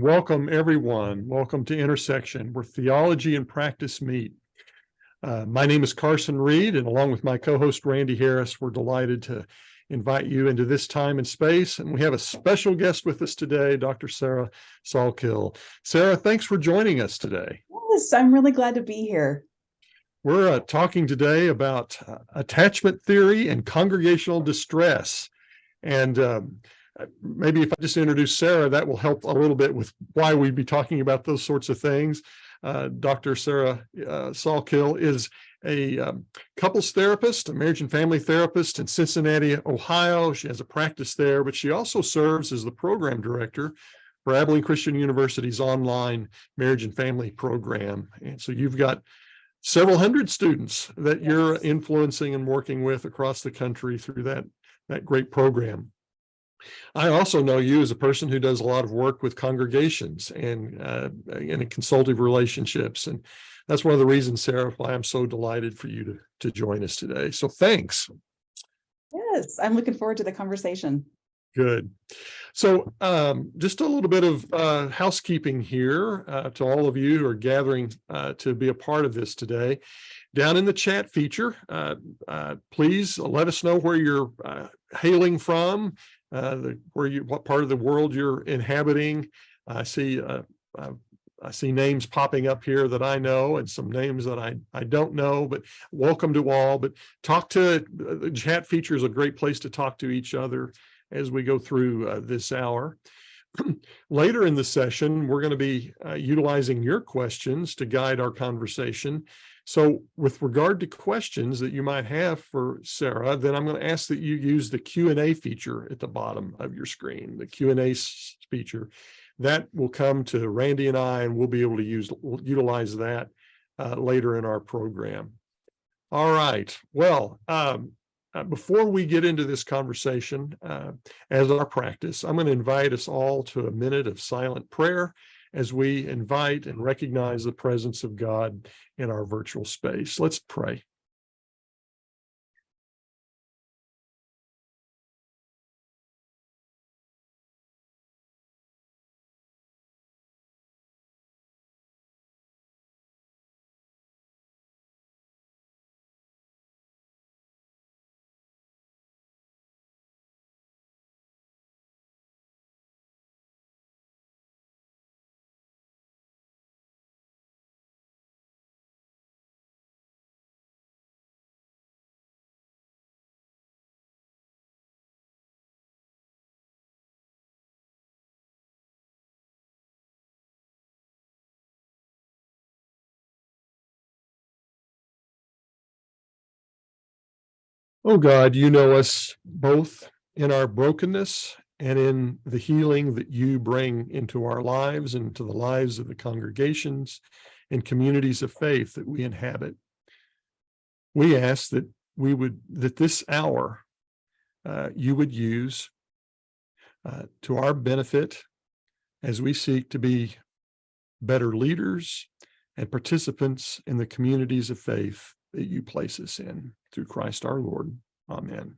welcome everyone. Welcome to Intersection, where theology and practice meet. My name is Carson Reed, and along with my co-host Randy Harris, we're delighted to invite you into this time and space. And we have a special guest with us today, Dr. Sarah Salkill. Sarah, thanks for joining us today. Yes, I'm really glad to be here. We're talking today about attachment theory and congregational distress. And maybe if I just introduce Sarah, that will help a little bit with why we'd be talking about those sorts of things. Dr. Sarah Salkill is a couples therapist, a marriage and family therapist in Cincinnati, Ohio. She has a practice there, but she also serves as the program director for Abilene Christian University's online marriage and family program. And so you've got several hundred students that you're influencing and working with across the country through that great program. I also know you as a person who does a lot of work with congregations and in consultative relationships. And that's one of the reasons, Sarah, why I'm so delighted for you to join us today. So thanks. Yes, I'm looking forward to the conversation. Good. So just a little bit of housekeeping here to all of you who are gathering to be a part of this today. Down in the chat feature, please let us know where you're hailing from, what part of the world you're inhabiting. I see names popping up here that I know and some names that I don't know, but welcome to all. But the chat feature is a great place to talk to each other as we go through this hour. Later in the session, we're going to be utilizing your questions to guide our conversation. So with regard to questions that you might have for Sarah, then I'm going to ask that you use the Q&A feature at the bottom of your screen, the Q&A feature. That will come to Randy and I, and we'll be able to utilize that later in our program. All right. Well, before we get into this conversation, as our practice, I'm going to invite us all to a minute of silent prayer as we invite and recognize the presence of God in our virtual space. Let's pray. Oh God, you know us both in our brokenness and in the healing that you bring into our lives and to the lives of the congregations and communities of faith that we inhabit. We ask that this hour you would use to our benefit as we seek to be better leaders and participants in the communities of faith that you place us in through Christ our Lord. Amen.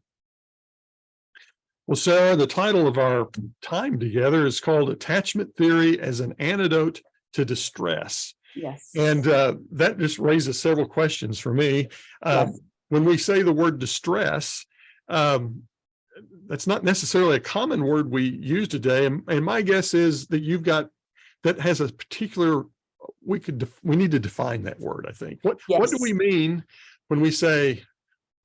Well, Sarah, the title of our time together is called Attachment Theory as an Antidote to Distress. Yes. And that just raises several questions for me. Yes. When we say the word distress, that's not necessarily a common word we use today. And my guess is that that has a particular, we need to define that word, I think. What do we mean when we say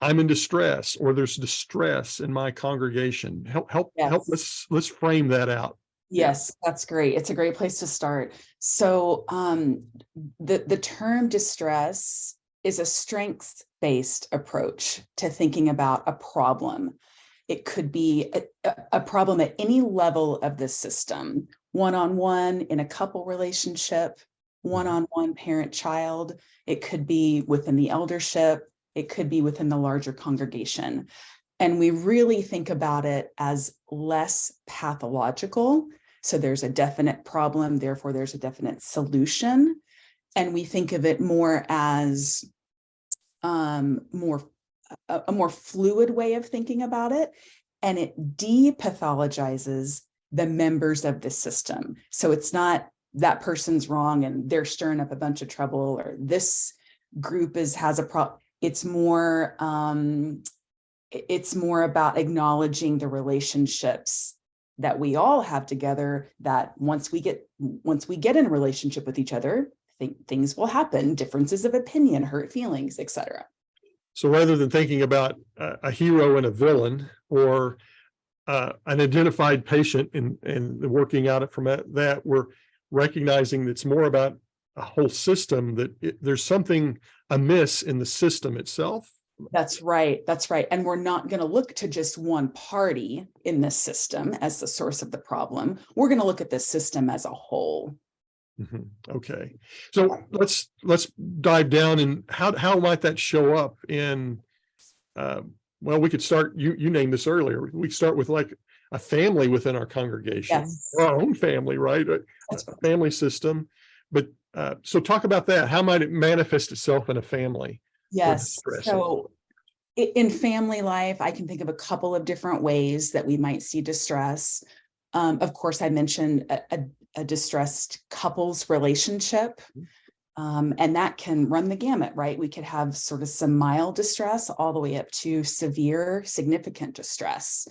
I'm in distress or there's distress in my congregation? Help let's frame that out. Yes, that's great. It's a great place to start. So the term distress is a strengths-based approach to thinking about a problem. It could be a problem at any level of the system, one-on-one in a couple relationship, one-on-one parent-child. It could be within the eldership. It could be within the larger congregation. And we really think about it as less pathological. So there's a definite problem, therefore there's a definite solution. And we think of it more as a more fluid way of thinking about it. And it depathologizes the members of the system. So it's not that person's wrong and they're stirring up a bunch of trouble, or this group has a problem. It's more about acknowledging the relationships that we all have together, that once we get in a relationship with each other, things will happen, differences of opinion, hurt feelings, etc. So rather than thinking about a hero and a villain, or an identified patient and working out it from that, we're recognizing that it's more about a whole system, that there's something amiss in the system itself. That's right. And we're not going to look to just one party in this system as the source of the problem. We're going to look at the system as a whole. Okay, so let's dive down, and how might that show up in well, we could start, you named this earlier, we start with like a family within our congregation. Yes. Or our own family, right? That's A family system. But so talk about that. How might it manifest itself in a family? Yes. So in family life, I can think of a couple of different ways that we might see distress. Of course, I mentioned a distressed couples relationship. And that can run the gamut, right? We could have sort of some mild distress all the way up to severe, significant distress.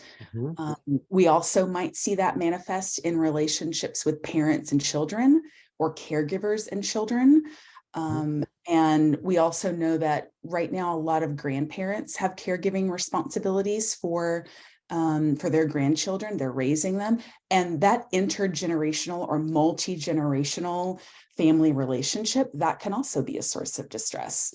We also might see that manifest in relationships with parents and children, or caregivers and children. And we also know that right now, a lot of grandparents have caregiving responsibilities for their grandchildren. They're raising them. And that intergenerational or multi-generational family relationship, that can also be a source of distress.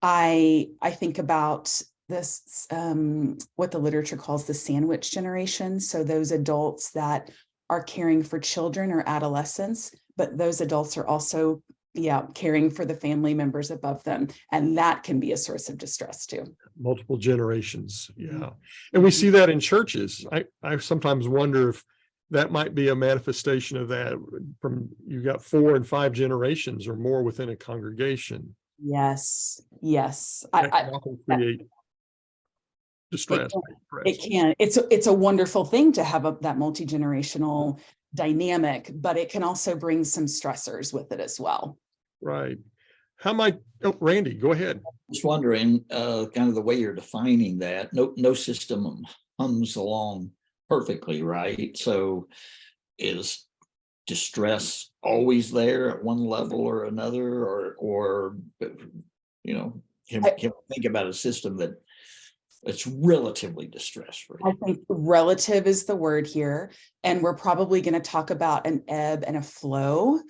I think about this, what the literature calls the sandwich generation. So those adults that are caring for children or adolescents, but those adults are also caring for the family members above them. And that can be a source of distress too. Multiple generations. Yeah. And we see that in churches. I sometimes wonder if that might be a manifestation of that, from you got 4 and 5 generations or more within a congregation. Yes. That can often create distress. It can. It's a wonderful thing to have that multi-generational dynamic, but it can also bring some stressors with it as well. Right. How might, Randy, go ahead. Just wondering, kind of the way you're defining that, no system hums along perfectly, right? So is distress always there at one level or another, or can we think about a system that it's relatively distress-free? I think relative is the word here, and we're probably going to talk about an ebb and a flow.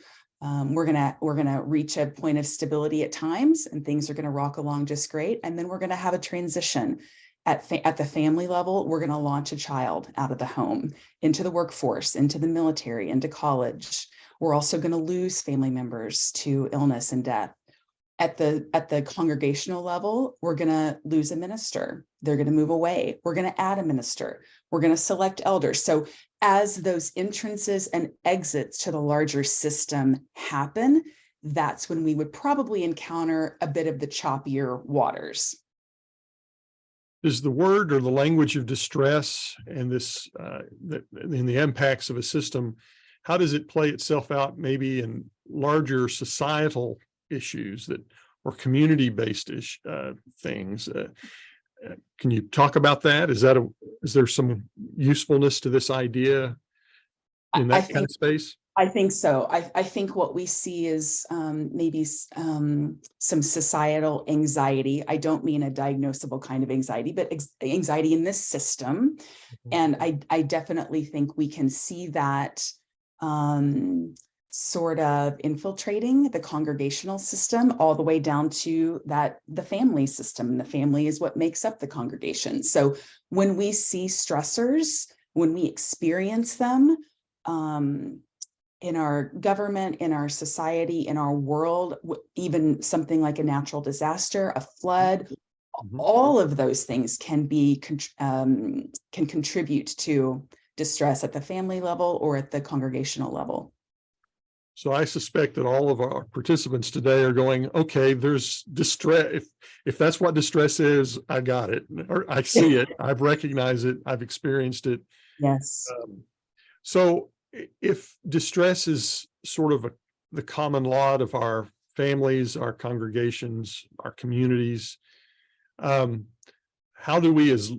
We're gonna reach a point of stability at times, and things are going to rock along just great, and then we're going to have a transition. At the family level, we're going to launch a child out of the home into the workforce, into the military, into college. We're also going to lose family members to illness and death. At the congregational level, we're going to lose a minister. They're going to move away. We're going to add a minister. We're going to select elders. So as those entrances and exits to the larger system happen, that's when we would probably encounter a bit of the choppier waters. Is the word or the language of distress and this in the impacts of a system, how does it play itself out maybe in larger societal issues or community-based things? Can you talk about that? Is there some usefulness to this idea in that kind of space? I think so. I think what we see is maybe some societal anxiety. I don't mean a diagnosable kind of anxiety, but anxiety in this system. And I definitely think we can see that sort of infiltrating the congregational system all the way down to the family system. And the family is what makes up the congregation. So when we see stressors, when we experience them, in our government, in our society, in our world, even something like a natural disaster, a flood, all of those things can contribute to distress at the family level or at the congregational level. So I suspect that all of our participants today are going, okay, there's distress. If that's what distress is, I got it, or I see it, I've recognized it, I've experienced it. Yes. So if distress is sort of the common lot of our families, our congregations, our communities, how do we as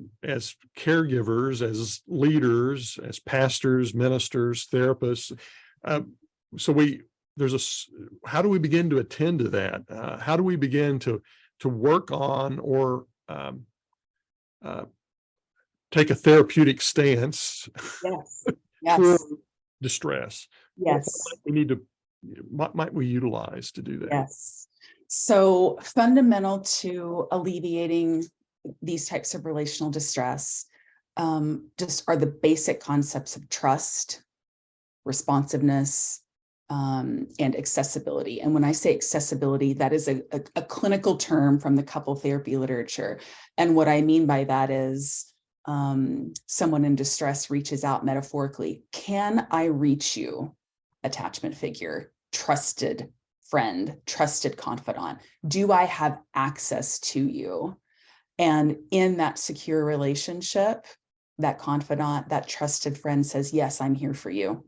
caregivers, as leaders, as pastors, ministers, therapists, how do we begin to attend to that? How do we begin to work on or take a therapeutic stance Yes. toward Yes. distress? Yes. What might we utilize to do that? Yes. So fundamental to alleviating these types of relational distress just are the basic concepts of trust, responsiveness, and accessibility. And when I say accessibility, that is a clinical term from the couple therapy literature. And what I mean by that is someone in distress reaches out metaphorically. Can I reach you, attachment figure, trusted friend, trusted confidant? Do I have access to you? And in that secure relationship, that confidant, that trusted friend says, yes, I'm here for you.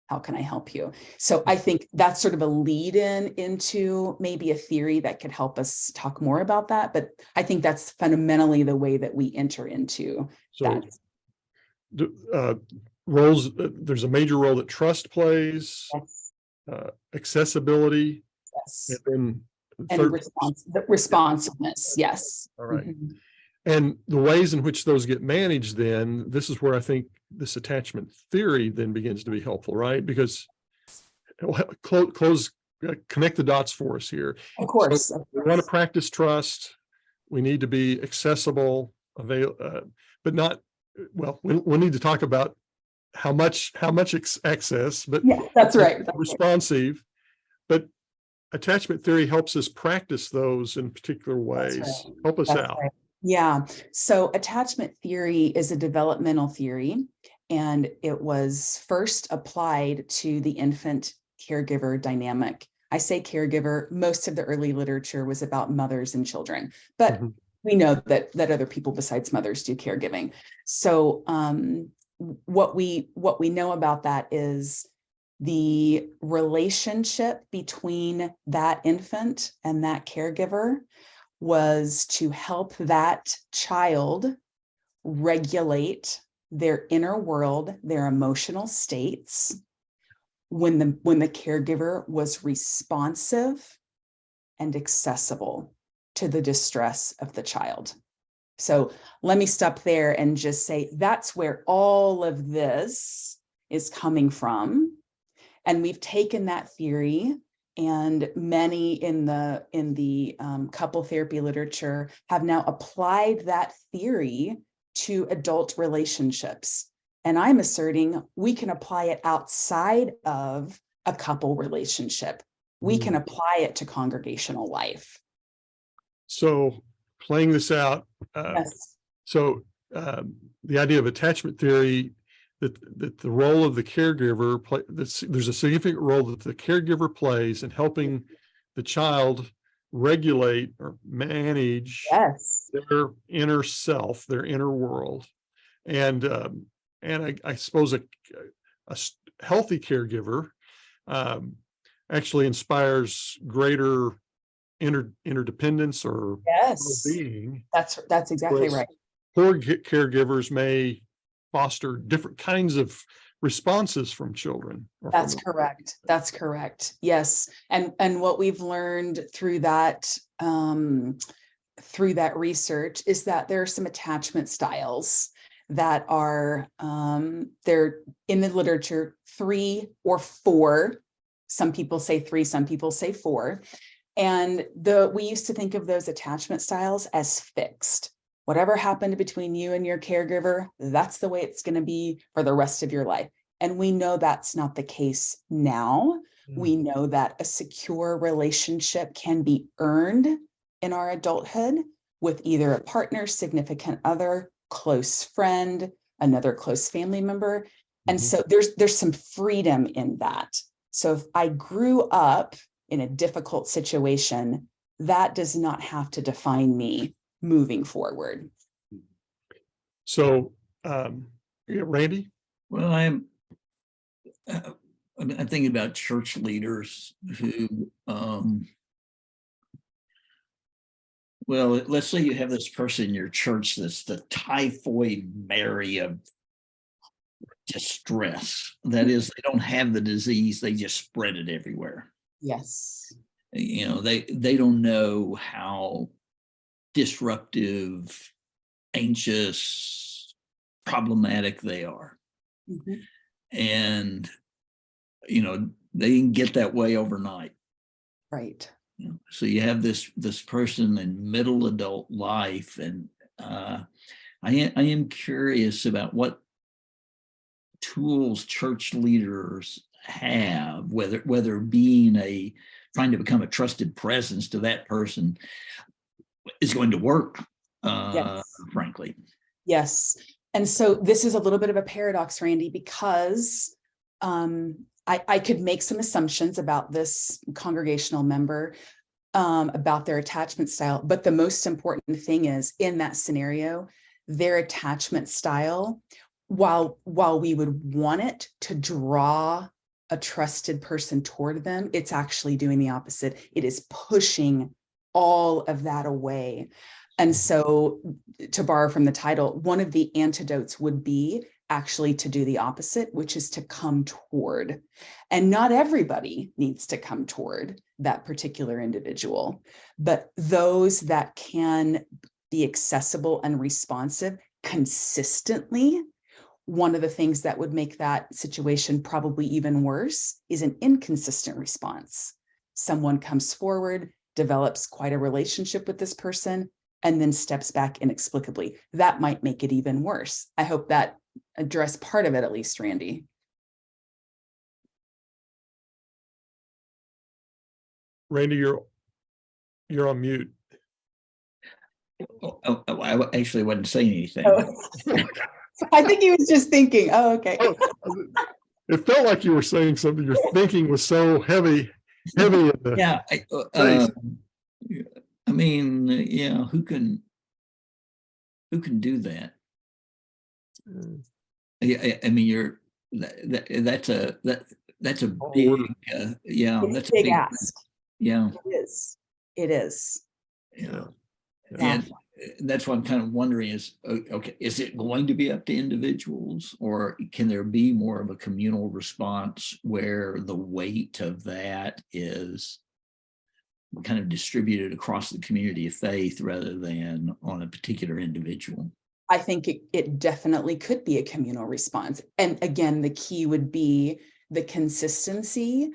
How can I help you? So I think that's sort of a lead in into maybe a theory that could help us talk more about that. But I think that's fundamentally the way that we enter into that. Roles, there's a major role that trust plays, Yes. Accessibility, Yes. and responsiveness. Yes. All right. Mm-hmm. And the ways in which those get managed, then this is where I think this attachment theory then begins to be helpful, right? Because connect the dots for us here. Of course. So we want to practice trust. We need to be accessible, but not, well, we need to talk about how much access, but yeah, that's right. Responsive. But attachment theory helps us practice those in particular ways. Right. Help us out. Right. Yeah. So attachment theory is a developmental theory, and it was first applied to the infant caregiver dynamic. I say caregiver, most of the early literature was about mothers and children, but we know that other people besides mothers do caregiving. So what we know about that is the relationship between that infant and that caregiver was to help that child regulate their inner world, their emotional states, when the caregiver was responsive and accessible to the distress of the child. So let me stop there and just say that's where all of this is coming from. And we've taken that theory, and many in the couple therapy literature have now applied that theory to adult relationships. And I'm asserting we can apply it outside of a couple relationship. We can apply it to congregational life. So playing this out. Yes. So the idea of attachment theory, that the role of the caregiver, there's a significant role that the caregiver plays in helping the child regulate or manage their inner self, their inner world. And I suppose a healthy caregiver actually inspires greater interdependence or well-being. That's exactly right. Poor caregivers may foster different kinds of responses from children. That's correct. That's correct. Yes. And what we've learned through that research is that there are some attachment styles that are they're in the literature 3 or 4. Some people say 3, some people say 4. And we used to think of those attachment styles as fixed. Whatever happened between you and your caregiver, that's the way it's going to be for the rest of your life. And we know that's not the case now. We know that a secure relationship can be earned in our adulthood with either a partner, significant other, close friend, another close family member. And so there's some freedom in that. So if I grew up in a difficult situation, that does not have to define me moving forward. So, Randy? Well, I'm thinking about church leaders who, well, let's say you have this person in your church that's the typhoid Mary of distress. That is, they don't have the disease, they just spread it everywhere. Yes. You know, they don't know how disruptive, anxious, problematic they are. Mm-hmm. And, you know, they can get that way overnight. Right. So you have this person in middle adult life, and I am curious about what tools church leaders have, whether being trying to become a trusted presence to that person is going to work, Yes. frankly. Yes. And so this is a little bit of a paradox, Randy, because I could make some assumptions about this congregational member, about their attachment style. But the most important thing is, in that scenario, their attachment style, while we would want it to draw a trusted person toward them, it's actually doing the opposite. It is pushing all of that away. And so, to borrow from the title, one of the antidotes would be actually to do the opposite, which is to come toward. And not everybody needs to come toward that particular individual, but those that can be accessible and responsive consistently. One of the things that would make that situation probably even worse is an inconsistent response. Someone comes forward, develops quite a relationship with this person, and then steps back inexplicably. That might make it even worse. I hope that addressed part of it, at least, Randy. Randy, you're on mute. I actually wasn't saying anything. Oh. I think he was just thinking, oh, okay. It felt like you were saying something. Your thinking was so heavy in the Yeah. face. I mean, yeah, who can do that? I mean, that's a big, yeah, It's that's a big ask. yeah. It is. Yeah. Yeah. And that's what I'm kind of wondering is, okay, is it going to be up to individuals, or can there be more of a communal response where the weight of that is kind of distributed across the community of faith rather than on a particular individual? I think it definitely could be a communal response. And again, the key would be the consistency,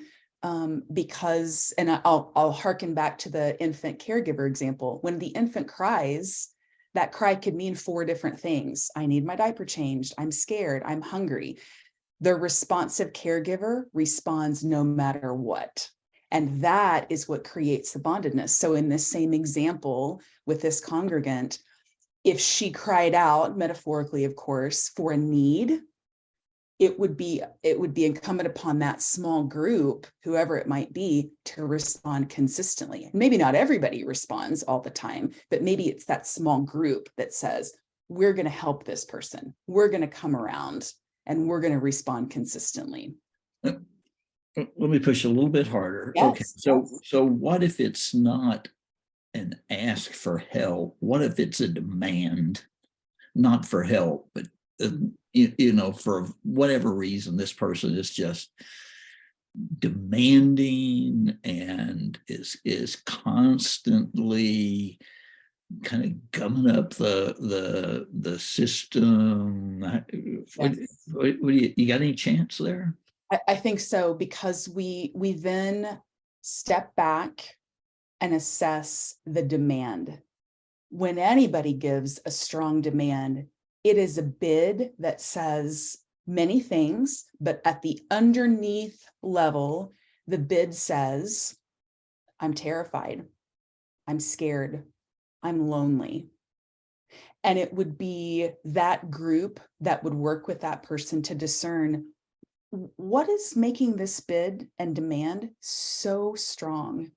because, and I'll hearken back to the infant caregiver example. When the infant cries, that cry could mean 4 different things. I need my diaper changed. I'm scared. I'm hungry. The responsive caregiver responds no matter what. And that is what creates the bondedness. So in this same example with this congregant, if she cried out, metaphorically, of course, for a need, it would be incumbent upon that small group, whoever it might be, to respond consistently. Maybe not everybody responds all the time, but maybe it's that small group that says, we're going to help this person. We're going to come around and we're going to respond consistently. Let me push a little bit harder. Yes, okay, so what if it's not an ask for help? What if it's a demand, not for help, but you know, for whatever reason, this person is just demanding and is constantly kind of gumming up the system. What do you got any chance there? I think so, because we then step back and assess the demand. When anybody gives a strong demand, it is a bid that says many things, but at the underneath level, the bid says, I'm terrified, I'm scared, I'm lonely. And it would be that group that would work with that person to discern, what is making this bid and demand so strong?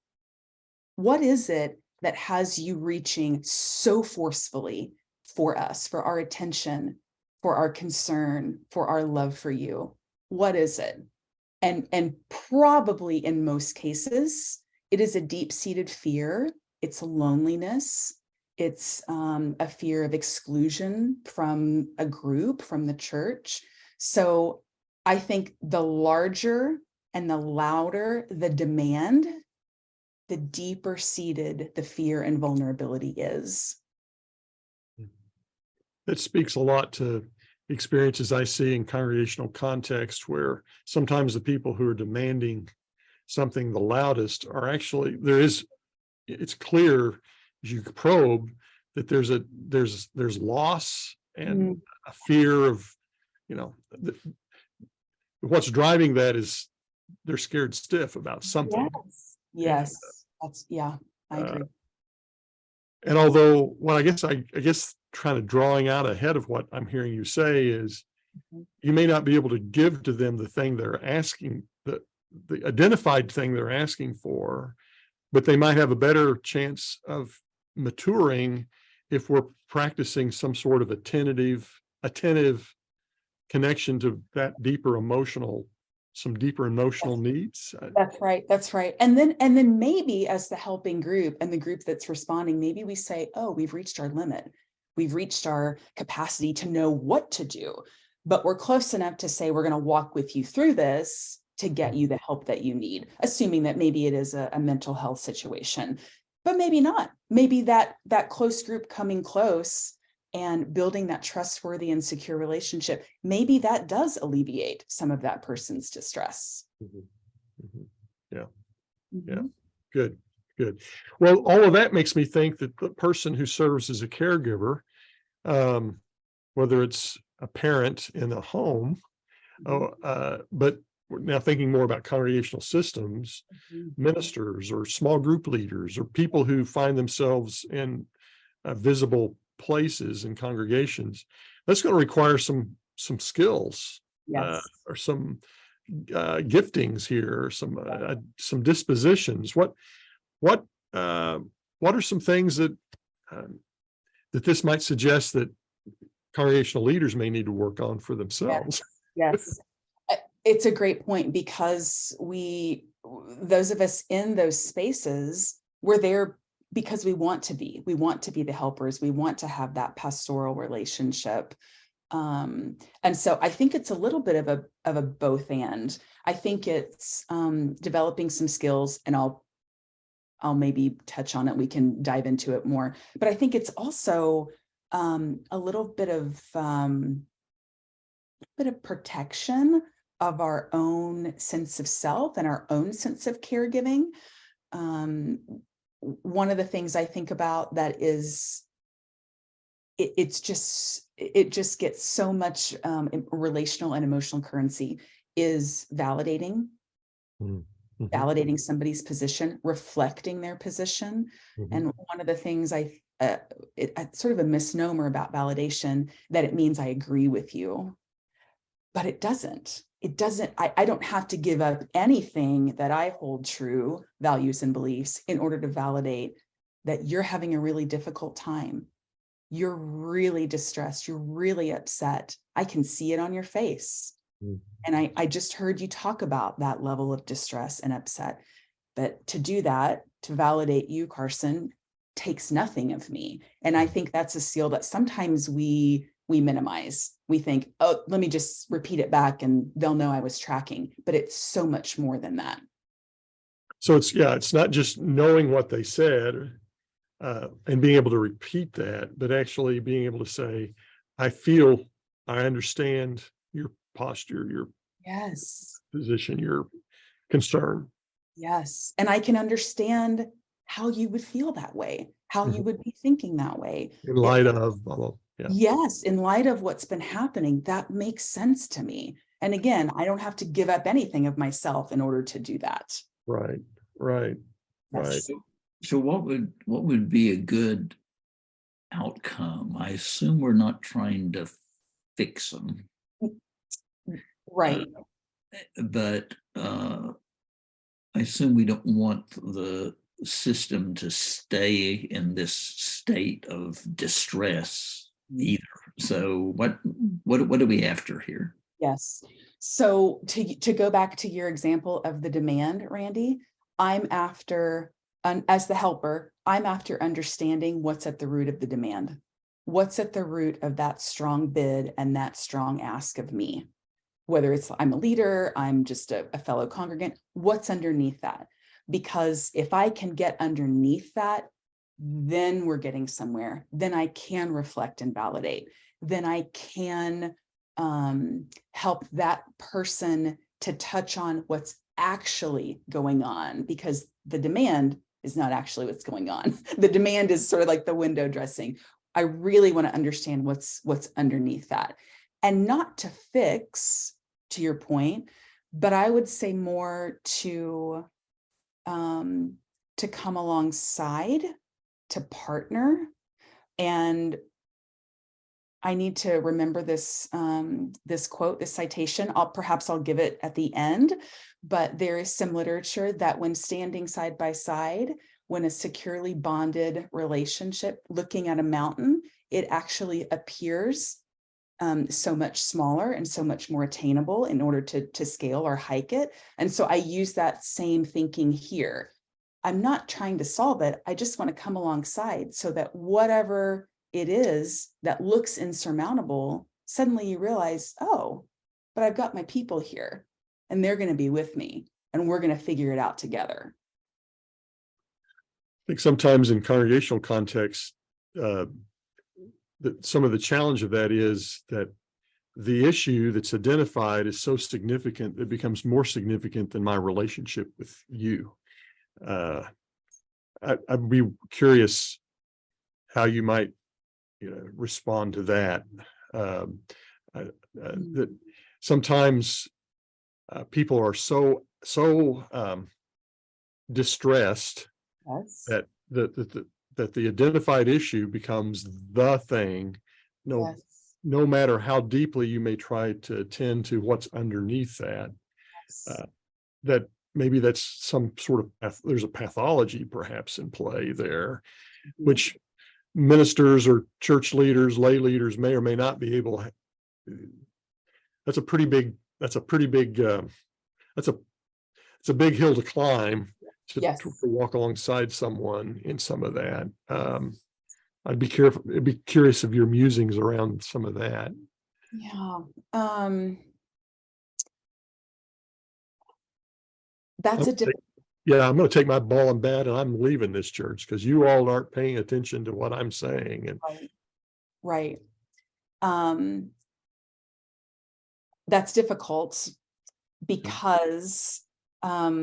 What is it that has you reaching so forcefully for us, for our attention, for our concern, for our love for you? What is it? And probably in most cases, it is a deep-seated fear. It's loneliness. It's a fear of exclusion from a group, from the church. So I think the larger and the louder the demand, the deeper seated the fear and vulnerability is. That speaks a lot to experiences I see in congregational context, where sometimes the people who are demanding something the loudest are actually, it's clear as you probe that there's loss and a fear of, what's driving that is they're scared stiff about something. Yes. I agree. And although, well, I guess kind of drawing out ahead of what I'm hearing you say is, you may not be able to give to them the thing they're asking, the identified thing they're asking for, but they might have a better chance of maturing if we're practicing some sort of attentive connection to that some deeper emotional needs. That's right. And then maybe as the helping group and the group that's responding, maybe we say, oh, we've reached our limit. We've reached our capacity to know what to do, but we're close enough to say we're going to walk with you through this to get you the help that you need, assuming that maybe it is a mental health situation, but maybe not. Maybe that close group coming close and building that trustworthy and secure relationship, maybe that does alleviate some of that person's distress. Yeah. Good. Well, all of that makes me think that the person who serves as a caregiver, whether it's a parent in a home, but we're now thinking more about congregational systems, ministers or small group leaders or people who find themselves in visible places and congregations, that's going to require some skills, or some giftings here, or some dispositions. What are some things that this might suggest that congregational leaders may need to work on for themselves? Yes. It's a great point, because those of us in those spaces, we're there because we want to be the helpers. We want to have that pastoral relationship. And so I think it's a little bit of a both and. I think it's developing some skills, and I'll maybe touch on it. We can dive into it more, but I think it's also a little bit of protection of our own sense of self and our own sense of caregiving. One of the things I think about that is it just gets so much relational and emotional currency is validating. Validating somebody's position, reflecting their position. And one of the things it's sort of a misnomer about validation, that it means I agree with you, but it doesn't. I don't have to give up anything that I hold true, values and beliefs, in order to validate that you're having a really difficult time. You're really distressed. You're really upset. I can see it on your face. And I just heard you talk about that level of distress and upset. But to do that, to validate you, Carson, takes nothing of me. And I think that's a seal that sometimes we minimize. We think, oh, let me just repeat it back and they'll know I was tracking. But it's so much more than that. So it's not just knowing what they said and being able to repeat that, but actually being able to say, I understand your posture, your position, your concern. Yes. And I can understand how you would feel that way, how you would be thinking that way. In light of, yes, in light of what's been happening, that makes sense to me. And again, I don't have to give up anything of myself in order to do that. Right. So what would be a good outcome? I assume we're not trying to fix them. Right. but I assume we don't want the system to stay in this state of distress either. So what are we after here? Yes. So to go back to your example of the demand, Randy, I'm after, as the helper, I'm after understanding what's at the root of the demand. What's at the root of that strong bid and that strong ask of me? Whether it's I'm a leader, I'm just a fellow congregant, what's underneath that? Because if I can get underneath that, then we're getting somewhere. Then I can reflect and validate. Then I can help that person to touch on what's actually going on, because the demand is not actually what's going on. The demand is sort of like the window dressing. I really want to understand what's underneath that, and not to fix, to your point, but I would say more to come alongside, to partner. And I need to remember this this quote, this citation. I'll give it at the end, but there is some literature that when standing side by side, when a securely bonded relationship looking at a mountain, it actually appears so much smaller and so much more attainable in order to scale or hike it. And so I use that same thinking here. I'm not trying to solve it. I just want to come alongside so that whatever it is that looks insurmountable, suddenly you realize, oh, but I've got my people here and they're going to be with me and we're going to figure it out together. I think sometimes in congregational context, that some of the challenge of that is that the issue that's identified is so significant, it becomes more significant than my relationship with you. I'd be curious how you might, respond to that. That sometimes people are so distressed that the identified issue becomes the thing, no matter how deeply you may try to attend to what's underneath that. That maybe that's some sort of there's a pathology perhaps in play there, which ministers or church leaders, lay leaders may or may not be able to. It's a big hill to climb to walk alongside someone in some of that. I'd be curious of your musings around some of that. Yeah. That's a different. Yeah, I'm going to take my ball and bat and I'm leaving this church because you all aren't paying attention to what I'm saying. And right. That's difficult because let's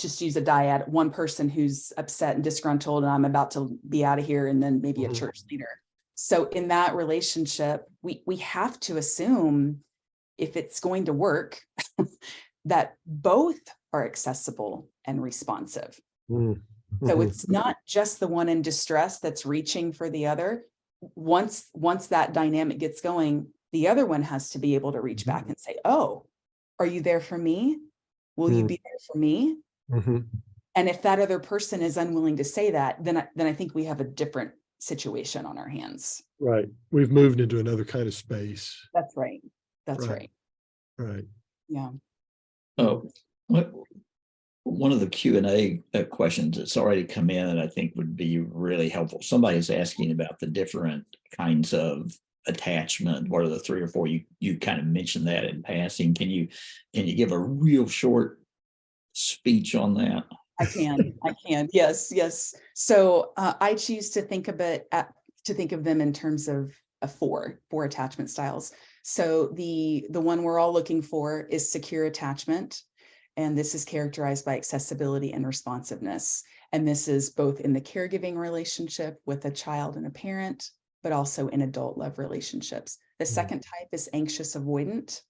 just use a dyad, one person who's upset and disgruntled and I'm about to be out of here, and then maybe a church leader. So in that relationship, we have to assume, if it's going to work, that both are accessible and responsive. So it's not just the one in distress that's reaching for the other. Once that dynamic gets going, the other one has to be able to reach back and say, oh, are you there for me? Will you be there for me? And if that other person is unwilling to say that, then I think we have a different situation on our hands. Right. We've moved into another kind of space. That's right. That's right. Right. Yeah. Oh, one of the Q&A questions that's already come in and I think would be really helpful. Somebody's asking about the different kinds of attachment. What are the 3 or 4? You kind of mentioned that in passing. Can you give a real short speech on that? I can. Yes. So I choose to think of them in terms of four attachment styles. So the one we're all looking for is secure attachment. And this is characterized by accessibility and responsiveness. And this is both in the caregiving relationship with a child and a parent, but also in adult love relationships. The second type is anxious avoidant.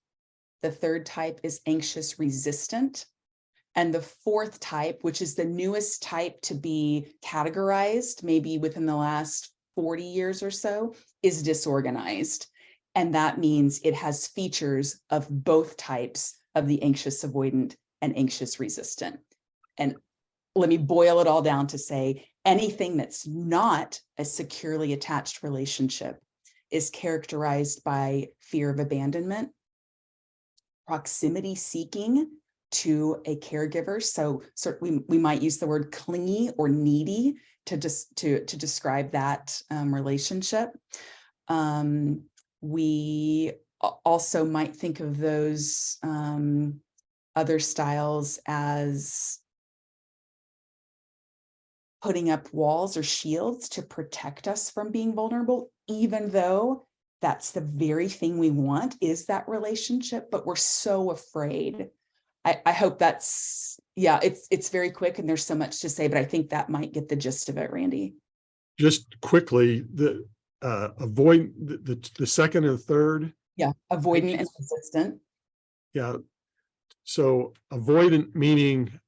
The third type is anxious resistant. And the fourth type, which is the newest type to be categorized, maybe within the last 40 years or so is disorganized. And that means it has features of both types of the anxious avoidant and anxious resistant. And let me boil it all down to say anything that's not a securely attached relationship is characterized by fear of abandonment, proximity seeking to a caregiver. So we might use the word clingy or needy to describe that relationship. We also might think of those other styles as putting up walls or shields to protect us from being vulnerable, even though that's the very thing we want, is that relationship, but we're so afraid. I hope that's, yeah, it's very quick and there's so much to say, but I think that might get the gist of it, Randy. Just quickly, the avoid the second and third. Yeah, avoidant and resistant. Yeah. So avoidant meaning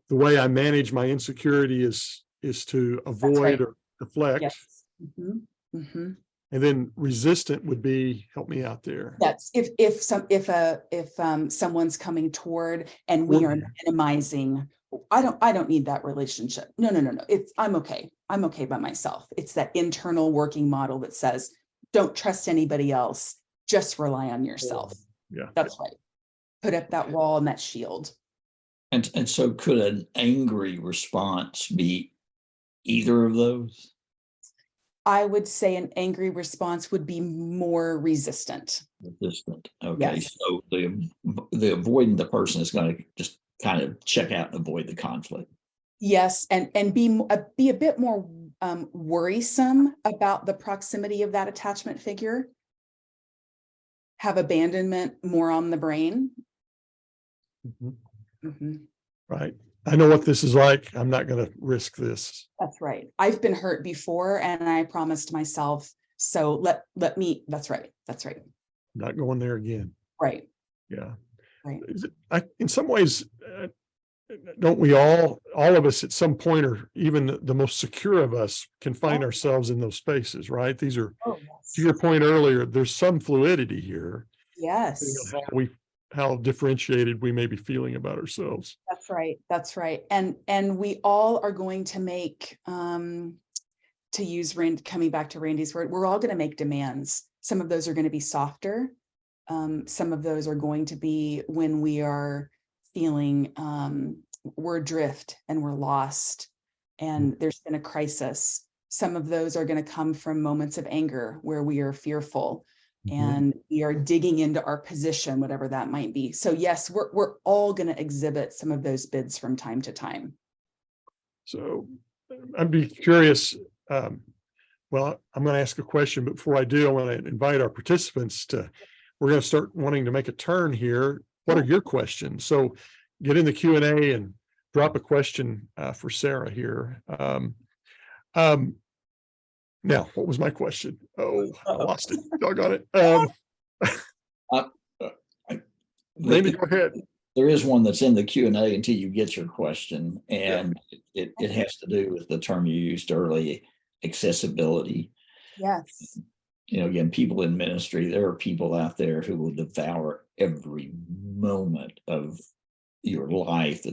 the way I manage my insecurity is to avoid right. or deflect. Yes. Mm-hmm. Mm-hmm. And then resistant would be, help me out there. That's if someone's coming toward and we are minimizing. I don't need that relationship. No. I'm okay. I'm okay by myself. It's that internal working model that says, don't trust anybody else. Just rely on yourself. Yeah, that's right. Put up that wall and that shield. And so could an angry response be either of those? I would say an angry response would be more resistant. Resistant. Okay. Yes. So the avoidant, the person is going to just kind of check out and avoid the conflict. Yes, and be a bit more worrisome about the proximity of that attachment figure. Have abandonment more on the brain. Mm-hmm. Mm-hmm. Right. I know what this is like. I'm not going to risk this. That's right. I've been hurt before and I promised myself. So let me, that's right. That's right. I'm not going there again. Right. Yeah. Right. In some ways, don't we all of us at some point, or even the most secure of us, can find ourselves in those spaces, right? These are, to your point earlier, there's some fluidity here. Yes. How differentiated we may be feeling about ourselves. That's right. That's right. And we all are going to make, to use coming back to Randy's word, we're all going to make demands. Some of those are going to be softer. Some of those are going to be when we are feeling we're adrift and we're lost and there's been a crisis. Some of those are going to come from moments of anger where we are fearful. And we are digging into our position, whatever that might be. So yes, we're all going to exhibit some of those bids from time to time. So I'd be curious. Well, I'm going to ask a question, but before I do, I want to invite our participants we're going to start wanting to make a turn here. What are your questions? So get in the Q&A and drop a question for Sarah here. Now, what was my question? Oh, I lost it. Doggone it. Maybe go ahead. There is one that's in the Q&A until you get your question, and it has to do with the term you used early, accessibility. Yes. Again, people in ministry, there are people out there who will devour every moment of your life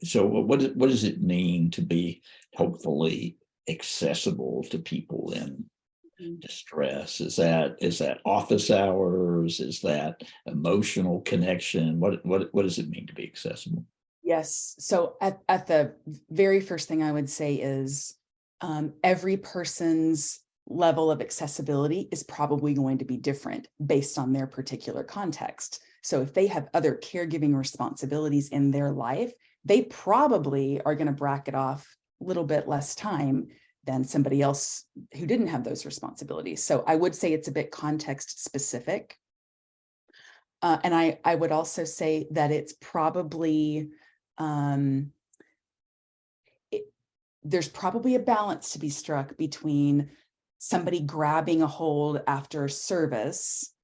so what does it mean to be hopefully accessible to people in distress? Is that office hours? Is that emotional connection? What does it mean to be accessible? Yes. So at the very first thing I would say is every person's level of accessibility is probably going to be different based on their particular context. So if they have other caregiving responsibilities in their life, they probably are going to bracket off a little bit less time than somebody else who didn't have those responsibilities. So I would say it's a bit context specific. And I would also say that it's probably, there's probably a balance to be struck between somebody grabbing a hold after service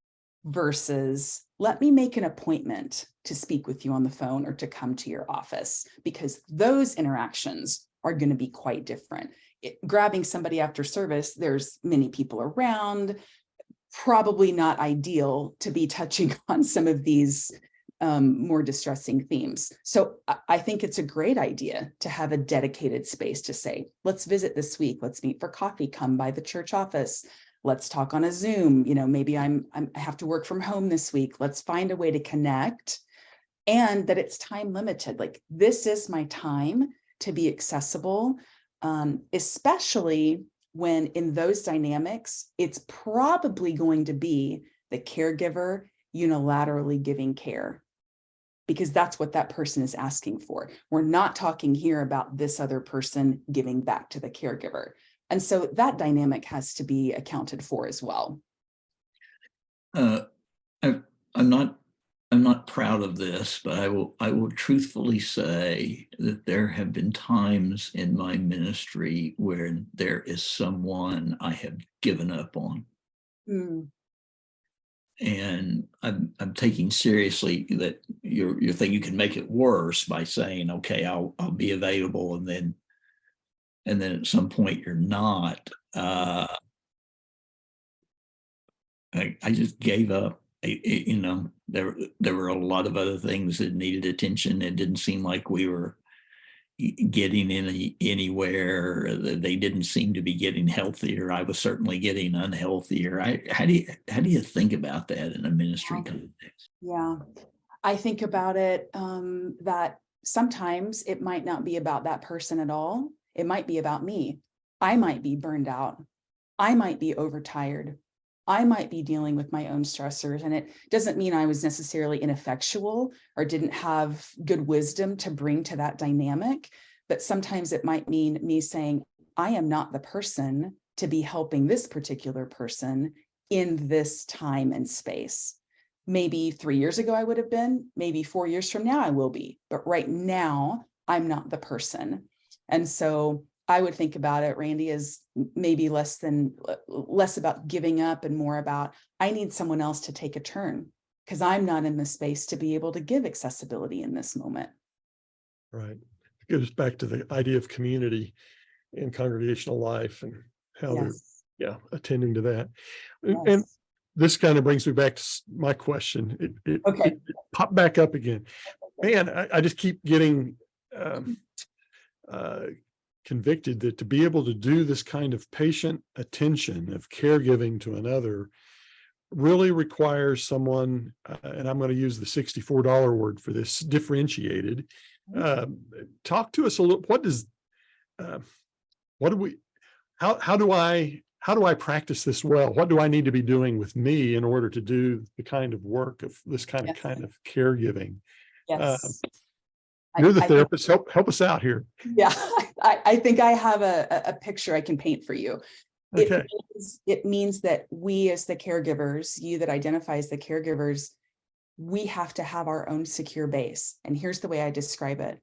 versus let me make an appointment to speak with you on the phone or to come to your office, because those interactions are going to be quite different. grabbing somebody after service, there's many people around, probably not ideal to be touching on some of these more distressing themes. So I think it's a great idea to have a dedicated space to say, let's visit this week. Let's meet for coffee. Come by the church office. Let's talk on a Zoom. Maybe I have to work from home this week. Let's find a way to connect, and that it's time limited. Like, this is my time to be accessible, especially when in those dynamics, it's probably going to be the caregiver unilaterally giving care, because that's what that person is asking for. We're not talking here about this other person giving back to the caregiver. And so that dynamic has to be accounted for as well. I'm not proud of this, but I will truthfully say that there have been times in my ministry where there is someone I have given up on. Mm. And I'm taking seriously that you think you can make it worse by saying, okay, I'll be available, and then at some point you're not. I just gave up. There were a lot of other things that needed attention. It didn't seem like we were getting anywhere. They didn't seem to be getting healthier. I was certainly getting unhealthier. How do you think about that in a ministry context? Yeah, I think about it that sometimes it might not be about that person at all. It might be about me. I might be burned out. I might be overtired. I might be dealing with my own stressors, and it doesn't mean I was necessarily ineffectual or didn't have good wisdom to bring to that dynamic, but sometimes it might mean me saying, I am not the person to be helping this particular person in this time and space. Maybe 3 years ago I would have been, maybe 4 years from now I will be, but right now I'm not the person. And so I would think about it, Randy, as maybe less about giving up and more about, I need someone else to take a turn because I'm not in the space to be able to give accessibility in this moment. Right. It goes back to the idea of community and congregational life and how they're attending to that. Yes. And this kind of brings me back to my question. It popped back up again. Man, I just keep getting convicted that to be able to do this kind of patient attention of caregiving to another really requires someone, and I'm going to use the $64 word for this, differentiated. Talk to us a little. How do I practice this well? What do I need to be doing with me in order to do the kind of work of this kind of caregiving? Yes. You're the therapist. Help us out here. Yeah, I think I have a picture I can paint for you. Okay. It means that we as the caregivers, you that identify as the caregivers, we have to have our own secure base. And here's the way I describe it.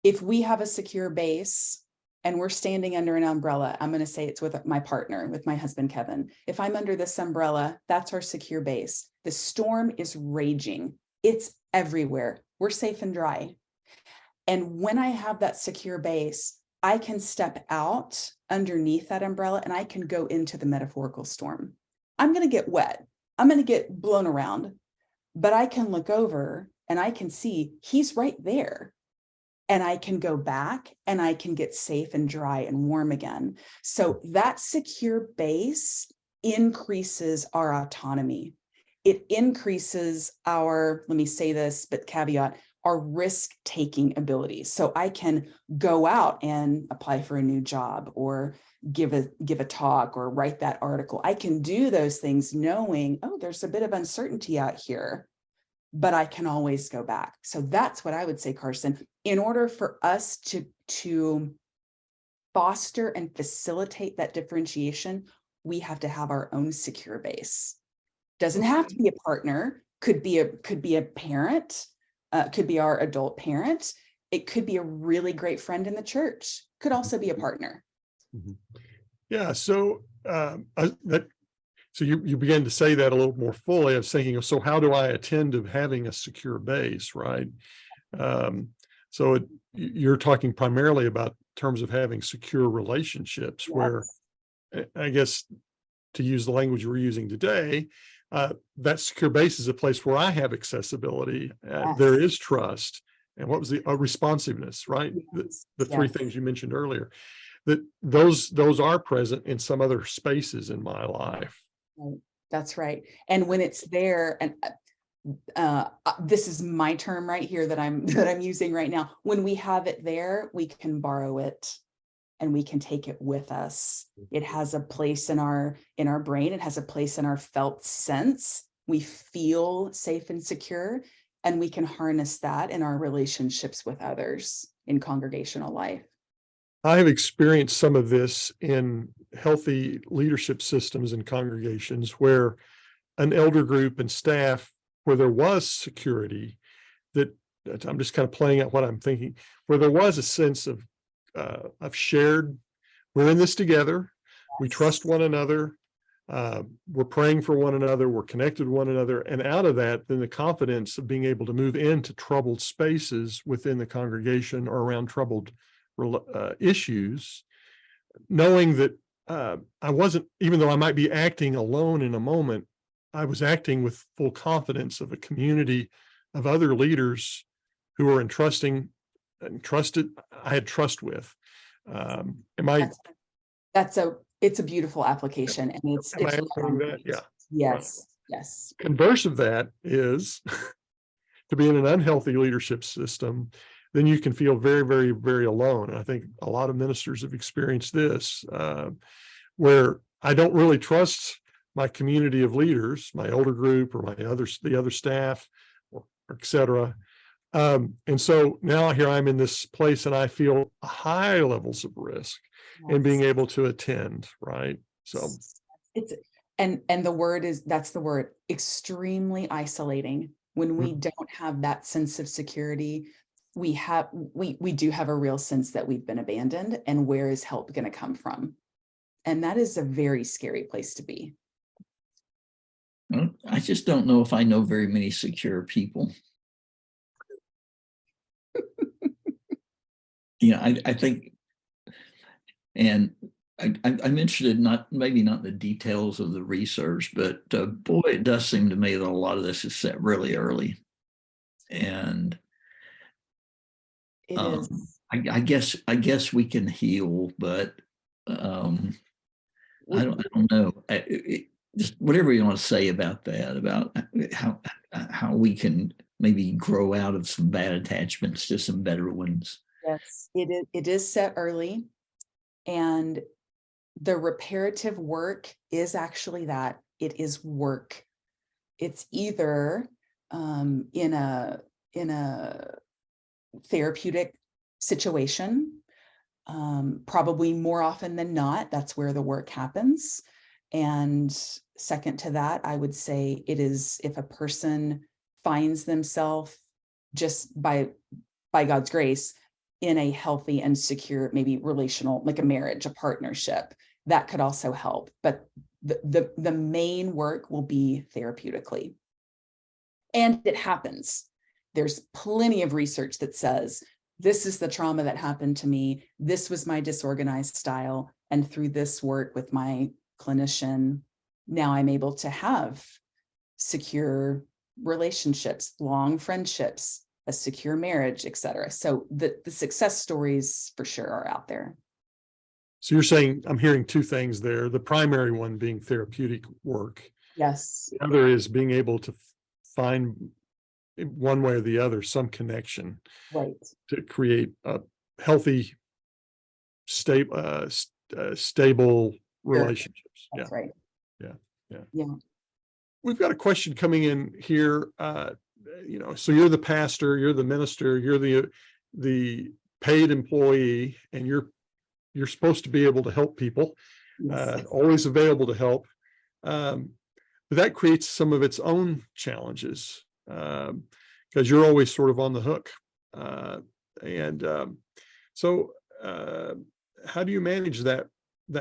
If we have a secure base and we're standing under an umbrella, I'm going to say it's with my partner, with my husband, Kevin. If I'm under this umbrella, that's our secure base. The storm is raging. It's everywhere. We're safe and dry. And when I have that secure base, I can step out underneath that umbrella and I can go into the metaphorical storm. I'm going to get wet. I'm going to get blown around, but I can look over and I can see he's right there. And I can go back and I can get safe and dry and warm again. So that secure base increases our autonomy. It increases our, let me say this, but caveat, our risk-taking abilities. So I can go out and apply for a new job or give a talk or write that article. I can do those things knowing, oh, there's a bit of uncertainty out here, but I can always go back. So that's what I would say, Carson. In order for us to foster and facilitate that differentiation, we have to have our own secure base. Doesn't have to be a partner, could be a parent, could be our adult parent. It could be a really great friend in the church, could also be a partner. Yeah. So, so you began to say that a little more fully. I was thinking, so how do I attend to having a secure base, right? So you're talking primarily about terms of having secure relationships where, Yes. I guess, to use the language we're using today, that secure base is a place where I have accessibility. There Yes. is trust. And what was the responsiveness, right? Yes. The three Yes. things you mentioned earlier, that those are present in some other spaces in my life. Right. That's right. And when it's there, and this is my term right here that I'm using right now. When we have it there, we can borrow it and we can take it with us. It has a place in our brain. It has a place in our felt sense. We feel safe and secure, and we can harness that in our relationships with others in congregational life. I have experienced some of this in healthy leadership systems and congregations where an elder group and staff, where there was security, that I'm just kind of playing out what I'm thinking, where there was a sense of shared, we're in this together, we trust one another, we're praying for one another, we're connected to one another, and out of that, then the confidence of being able to move into troubled spaces within the congregation or around troubled issues, knowing that I wasn't, even though I might be acting alone in a moment, I was acting with full confidence of a community of other leaders who were entrusting and trusted. I had trust with. It's a beautiful application, and it's am I answering that? Yeah. Yes. Yes. Converse of that is to be in an unhealthy leadership system, then you can feel very, very, very alone. And I think a lot of ministers have experienced this, where I don't really trust my community of leaders, my older group or the other staff, or et cetera. And so now here I'm in this place and I feel high levels of risk in being able to attend, right? So it's, and that's the word, extremely isolating. When we don't have that sense of security, we do have a real sense that we've been abandoned, and where is help going to come from? And that is a very scary place to be. I just don't know if I know very many secure people. I think, and I'm interested, maybe not the details of the research, but boy, it does seem to me that a lot of this is set really early. And It is. I guess we can heal, but I don't know. Just whatever you want to say about that, about how we can maybe grow out of some bad attachments to some better ones. Yes, it is set early, and the reparative work is actually that. It is work. It's either in a therapeutic situation, probably more often than not, that's where the work happens. And second to that, I would say it is if a person finds themselves just by God's grace in a healthy and secure, maybe relational, like a marriage, a partnership, that could also help. But the main work will be therapeutically. And it happens. There's plenty of research that says, this is the trauma that happened to me. This was my disorganized style. And through this work with my clinician, now I'm able to have secure relationships, long friendships, a secure marriage, et cetera. So the success stories for sure are out there. you're saying, I'm hearing two things there. The primary one being therapeutic work. Yes. The other is being able to find, one way or the other, some connection, Right, to create a healthy, stable relationships. that's right. Yeah. We've got a question coming in here. So you're the pastor, you're the minister, you're the paid employee, and you're supposed to be able to help people, Yes. always available to help. But that creates some of its own challenges, because you're always sort of on the hook. So how do you manage that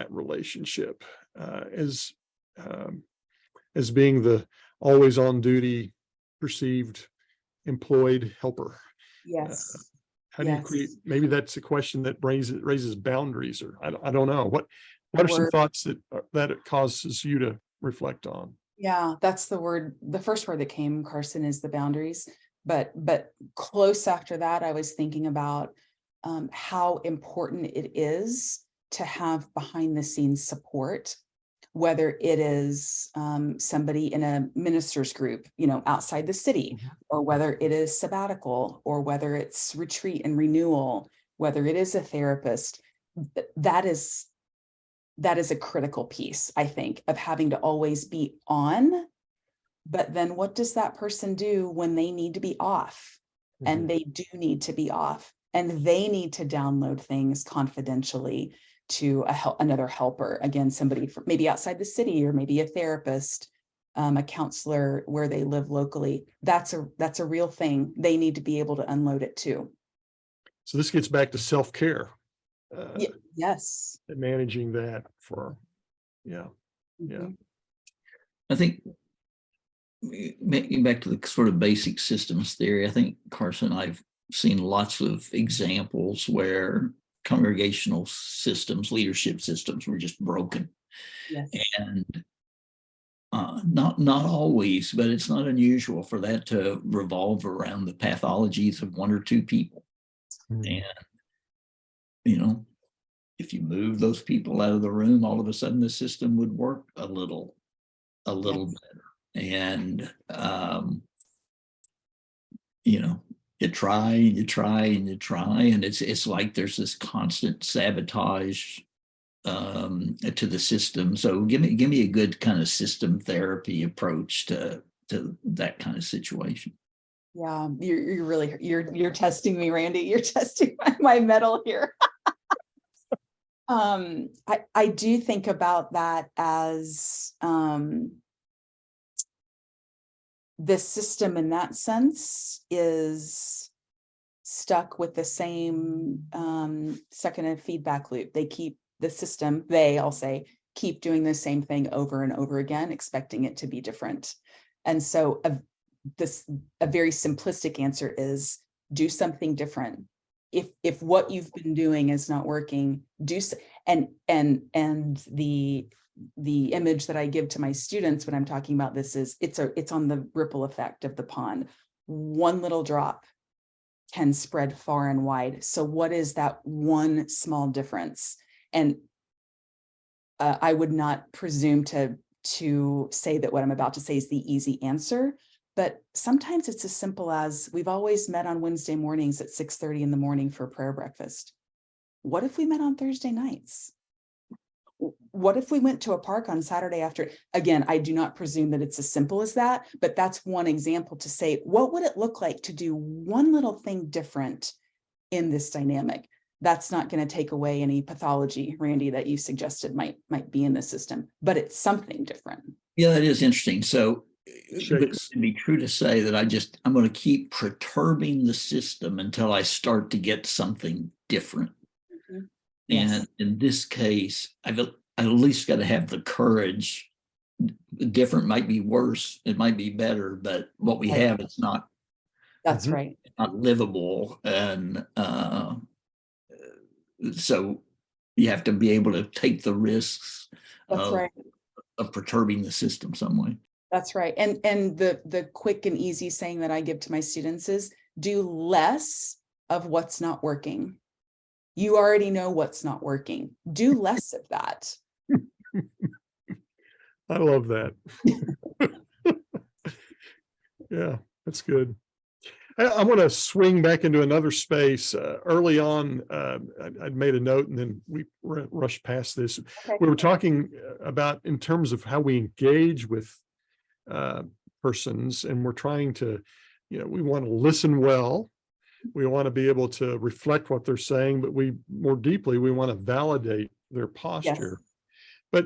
relationship as being the always on duty, perceived employed helper? Yes. How do you create, maybe that's a question that raises boundaries, or I don't know. What are some Word. thoughts that it causes you to reflect on? Yeah, that's the word. The first word that came, Carson, is the boundaries. But close after that, I was thinking about how important it is to have behind the scenes support, whether it is somebody in a minister's group, outside the city, or whether it is sabbatical, or whether it's retreat and renewal, whether it is a therapist. That is a critical piece, I think, of having to always be on. But then what does that person do when they need to be off? And they do need to be off, and they need to download things confidentially to another helper. Again, somebody from maybe outside the city, or maybe a therapist, a counselor where they live locally. That's a real thing. They need to be able to unload it too. So this gets back to self-care. Yes. And managing that yeah. I think back to the sort of basic systems theory, I think, Carson, I've seen lots of examples where congregational systems, leadership systems were just broken. Yes. And not always, but it's not unusual for that to revolve around the pathologies of one or two people. And, if you move those people out of the room, all of a sudden the system would work a little better. And, you try and you try and you try, and it's like there's this constant sabotage to the system. So give me a good kind of system therapy approach to that kind of situation. Yeah, you're really you're testing me, Randy. You're testing my mettle here. I do think about that as the system in that sense is stuck with the same second and feedback loop. They keep the system, I'll say, keep doing the same thing over and over again, expecting it to be different. And so a very simplistic answer is do something different. If what you've been doing is not working, do so. And the image that I give to my students when I'm talking about this is it's on the ripple effect of the pond. One little drop can spread far and wide. So what is that one small difference? And I would not presume to say that what I'm about to say is the easy answer, but sometimes it's as simple as we've always met on Wednesday mornings at 6:30 in the morning for prayer breakfast. What if we met on Thursday nights? What if we went to a park on Saturday after? Again, I do not presume that it's as simple as that, but that's one example to say, what would it look like to do one little thing different in this dynamic? That's not going to take away any pathology, Randy, that you suggested might be in the system, but it's something different. Yeah, that is interesting. So it'd be true to say that I'm going to keep perturbing the system until I start to get something different. Mm-hmm. Yes. And in this case, I've at least got to have the courage. Different might be worse, it might be better, but what we have is not. That's right. Not livable, and so you have to be able to take the risks of perturbing the system some way. That's right. And the quick and easy saying that I give to my students is do less of what's not working. You already know what's not working. Do less of that. I love that. Yeah, that's good. I want to swing back into another space. Early on, I'd made a note and then we rushed past this. Okay. We were talking about in terms of how we engage with persons, and we're trying to, we want to listen well. We want to be able to reflect what they're saying, but more deeply, we want to validate their posture. Yes.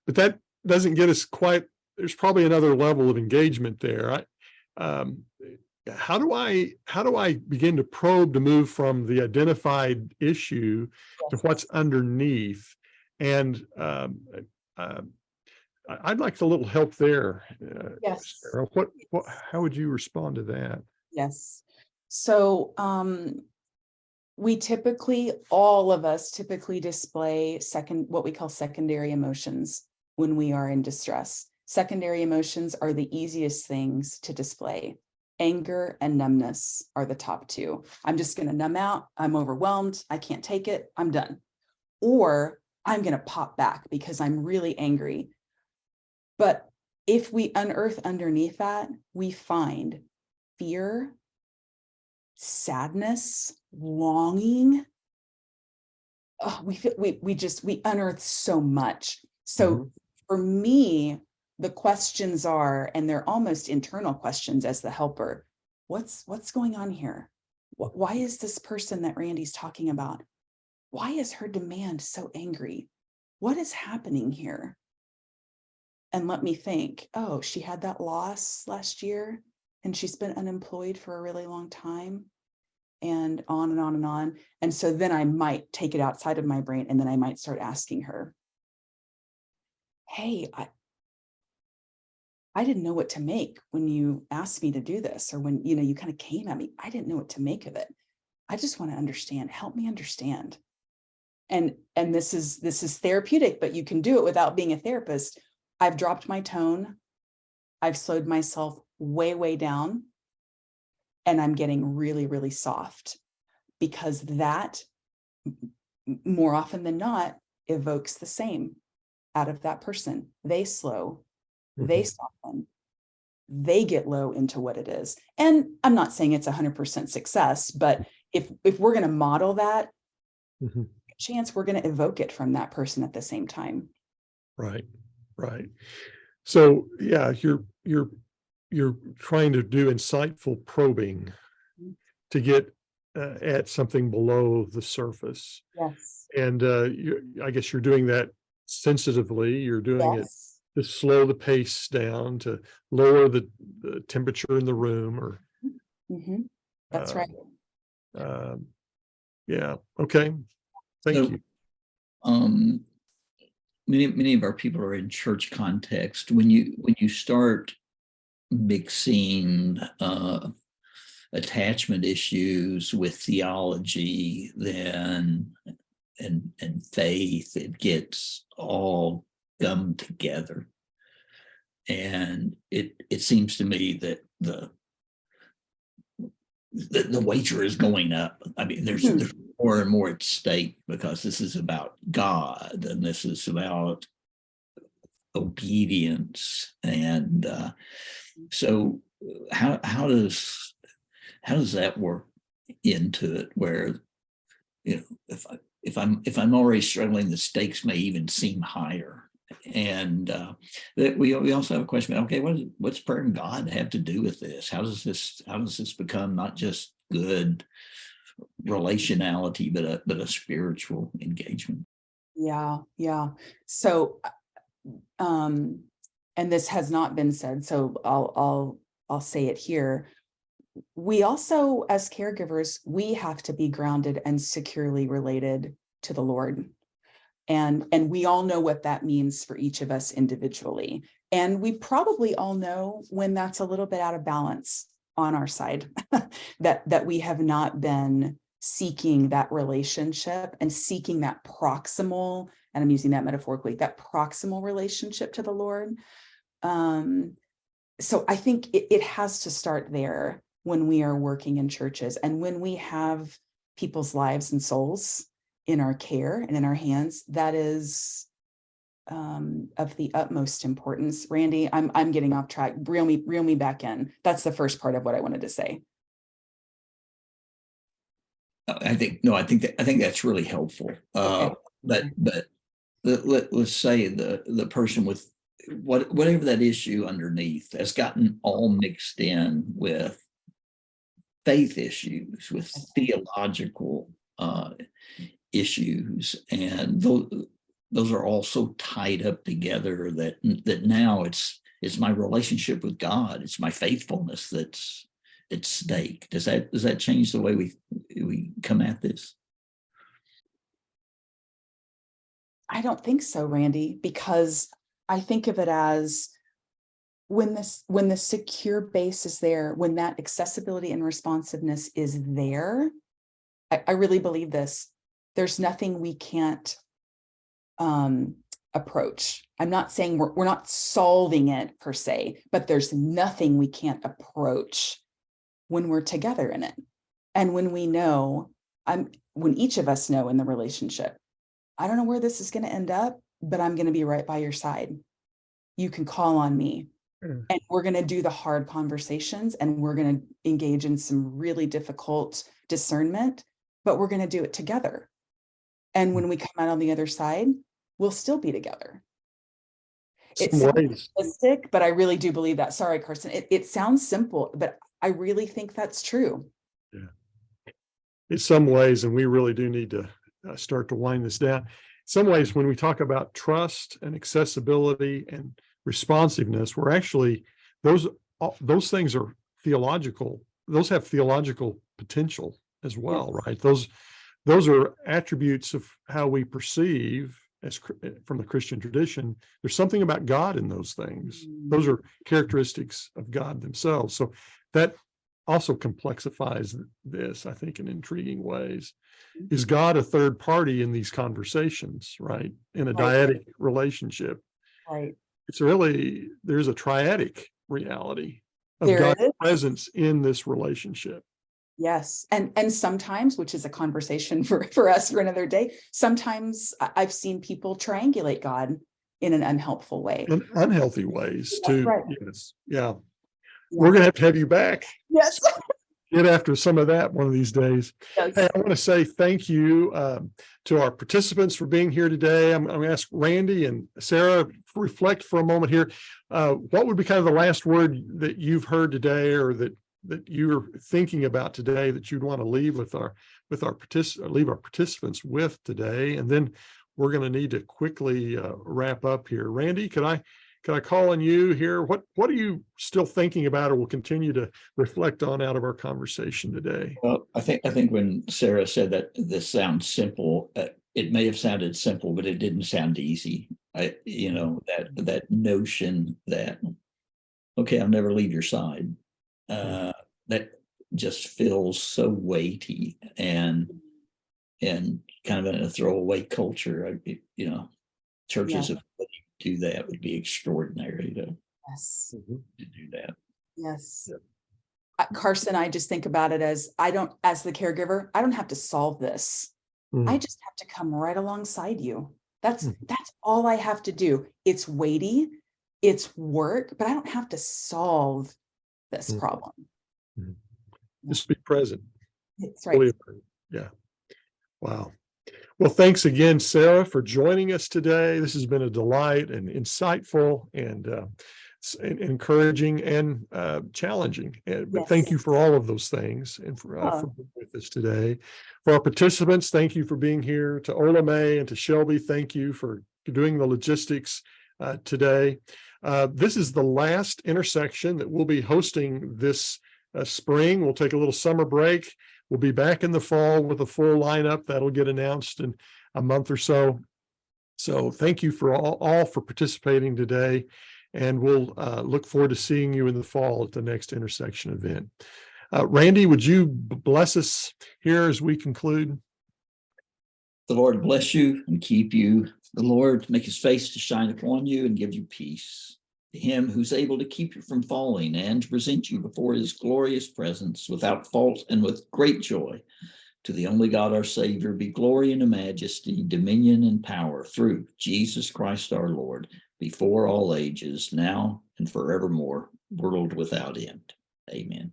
But that doesn't get us quite, there's probably another level of engagement there. How do I begin to probe to move from the identified issue to what's underneath? And I'd like a little help there. Yes. Sarah. How would you respond to that? Yes. So we typically, all of us typically display what we call secondary emotions when we are in distress. Secondary emotions are the easiest things to display. Anger and numbness are the top two. I'm just going to numb out. I'm overwhelmed. I can't take it. I'm done. Or I'm going to pop back because I'm really angry. But if we unearth underneath that, we find fear, sadness, longing. Oh, we unearth so much. So for me, the questions are, and they're almost internal questions as the helper. What's going on here? Why is this person that Randy's talking about? Why is her demand so angry? What is happening here? And let me think, oh, she had that loss last year and she's been unemployed for a really long time, and on and on and on. And so then I might take it outside of my brain, and then I might start asking her, hey, I didn't know what to make when you asked me to do this, or when, you kind of came at me. I didn't know what to make of it. I just want to understand. Help me understand. And this is therapeutic, but you can do it without being a therapist. I've dropped my tone. I've slowed myself way, way down. And I'm getting really, really soft, because that, more often than not, evokes the same out of that person. They slow, they soften, they get low into what it is. And I'm not saying it's 100% success, but if we're going to model that, chance we're going to evoke it from that person at the same time. Right. So yeah, you're trying to do insightful probing to get at something below the surface. Yes. And I guess you're doing that sensitively. You're doing it to slow the pace down, to lower the temperature in the room, or That's right. Yeah. Okay. Thank you. Many of our people are in church context. When you start mixing attachment issues with theology, then and faith, it gets all gummed together. And it seems to me that the wager is going up. I mean, there's more and more at stake, because this is about God, and this is about obedience. And so how does that work into it, where, if I'm already struggling, the stakes may even seem higher. And that we also have a question about, okay, what's prayer and God have to do with this? How does this become not just good relationality, but a spiritual engagement? Yeah. So and this has not been said, so I'll say it here. We also, as caregivers, we have to be grounded and securely related to the Lord. And we all know what that means for each of us individually. And we probably all know when that's a little bit out of balance on our side, that we have not been seeking that relationship and seeking that proximal, and I'm using that metaphorically, that proximal relationship to the Lord. So I think it has to start there when we are working in churches, and when we have people's lives and souls in our care and in our hands. That is of the utmost importance. Randy, I'm getting off track. Reel me back in. That's the first part of what I wanted to say. I think that's really helpful. Okay. But let's say the person with whatever that issue underneath has gotten all mixed in with faith issues, with theological issues, and those are all so tied up together that now it's my relationship with God, it's my faithfulness that's at stake. Does that change the way we come at this? I don't think so, Randy, because I think of it as when the secure base is there, when that accessibility and responsiveness is there, I really believe this. There's nothing we can't approach. I'm not saying we're not solving it per se, but there's nothing we can't approach when we're together in it. And when we know, when each of us know in the relationship, I don't know where this is going to end up, but I'm going to be right by your side. You can call on me. And we're going to do the hard conversations, and we're going to engage in some really difficult discernment, but we're going to do it together. And when we come out on the other side, we'll still be together. It sounds simplistic, but I really do believe that. Sorry, Carson. It sounds simple, but I really think that's true. Yeah. In some ways, and we really do need to start to wind this down. In some ways, when we talk about trust and accessibility and responsiveness, we're actually, those things are theological. Those have theological potential as well, right? Those are attributes of how we perceive as from the Christian tradition. There's something about God in those things. Those are characteristics of God themselves. So that also complexifies this, I think, in intriguing ways. Is God a third party in these conversations, right? In a dyadic relationship. Right. It's really, there's a triadic reality of God's presence in this relationship. Yes. And sometimes, which is a conversation for us for another day, sometimes I've seen people triangulate God in an unhelpful way. In unhealthy ways too. Right. Yes. Yeah. We're going to have you back. Yes. Get after some of that one of these days. Yes. Hey, I want to say thank you to our participants for being here today. I'm going to ask Randy and Sarah reflect for a moment here. What would be kind of the last word that you've heard today, or that you're thinking about today, that you'd want to leave with our participants with today? And then we're going to need to quickly wrap up here. Randy, could I call on you here? What are you still thinking about, or will continue to reflect on out of our conversation today? Well, I think when Sarah said that this sounds simple, it may have sounded simple, but it didn't sound easy. That notion that, okay, I'll never leave your side. That just feels so weighty and kind of in a throwaway culture. Churches have do that would be extraordinary to do that. Yes. Carson, I just think about it as as the caregiver, I don't have to solve this. I just have to come right alongside you. That's all I have to do. It's weighty, it's work, but I don't have to solve this problem. Just be present. That's right. Yeah. Wow. Well, thanks again, Sarah, for joining us today. This has been a delight and insightful and encouraging and challenging. But thank you for all of those things and for being with us today. For our participants, thank you for being here. To Ola May and to Shelby, thank you for doing the logistics today. This is the last intersection that we'll be hosting this spring. We'll take a little summer break. We'll be back in the fall with a full lineup that'll get announced in a month or so. So thank you for all for participating today. And we'll look forward to seeing you in the fall at the next intersection event. Randy, would you bless us here as we conclude? The Lord bless you and keep you. The Lord make his face to shine upon you and give you peace. To him who's able to keep you from falling and to present you before his glorious presence without fault and with great joy. To the only God, our Savior, be glory and majesty, dominion and power through Jesus Christ our Lord, before all ages, now and forevermore, world without end. Amen.